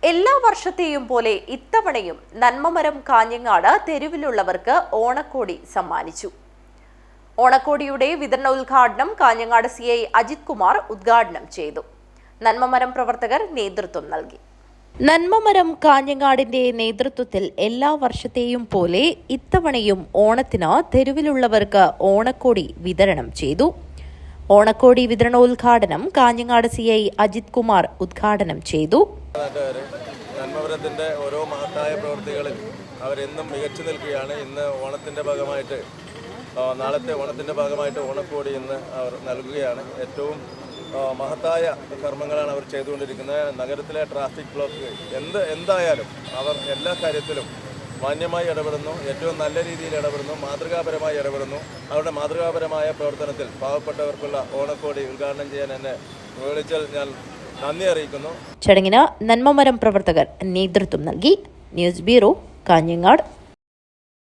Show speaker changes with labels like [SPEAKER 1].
[SPEAKER 1] എല്ലാ വർഷത്തെയും പോലെ ഇത്തവണയും നന്മമരം കാഞ്ഞങ്ങാട് തെരുവിലുള്ളവർക്ക് ഓണക്കോടി സമ്മാനിച്ചു. ഓണക്കോടിയുടെ വിതരണോദ്ഘാടനം കാഞ്ഞങ്ങാട് CI അജിത് കുമാർ ഉദ്ഘാടനം ചെയ്തു. നന്മമരം പ്രവർത്തകർ നേതൃത്വം നൽകി. നന്മമരം കാഞ്ഞങ്ങാടിന്റെ നേതൃത്വത്തിൽ എല്ലാ വർഷത്തെയും പോലെ ഇത്തവണയും ഓണത്തിന് തെരുവിലുള്ളവർക്ക് ഓണക്കോടി വിതരണം ചെയ്തു. ഓണക്കോടി വിതരണോദ്ഘാടനം കാഞ്ഞങ്ങാട് CI അജിത് കുമാർ ഉദ്ഘാടനം ചെയ്തു.
[SPEAKER 2] നന്മമരത്തിന്റെ ഓരോ മഹത്തായ പ്രവൃത്തികളിൽ അവരെന്നും മികച്ചു നിൽക്കുകയാണ്. ഇന്ന് ഓണത്തിന്റെ ഭാഗമായിട്ട് നാളത്തെ ഓണത്തിന്റെ ഭാഗമായിട്ട് ഓണക്കോടി ഇന്ന് അവർ നൽകുകയാണ്. ഏറ്റവും മഹത്തായ കർമ്മങ്ങളാണ് അവർ ചെയ്തുകൊണ്ടിരിക്കുന്നത്. നഗരത്തിലെ ട്രാഫിക് ബ്ലോക്ക് എന്തായാലും അവർ എല്ലാ കാര്യത്തിലും മാന്യമായി ഇടപെടുന്നു, ഏറ്റവും നല്ല രീതിയിൽ ഇടപെടുന്നു, മാതൃകാപരമായി ഇടപെടുന്നു. അവരുടെ മാതൃകാപരമായ പ്രവർത്തനത്തിൽ പാവപ്പെട്ടവർക്കുള്ള ഓണക്കോടി ഉദ്ഘാടനം ചെയ്യാൻ എന്നെ വിളിച്ചാൽ ഞാൻ നന്ദി അറിയിക്കുന്നു.
[SPEAKER 1] ചടങ്ങിന് നന്മമരം പ്രവർത്തകർ നേതൃത്വം നൽകി. News bureau, Kanhangad.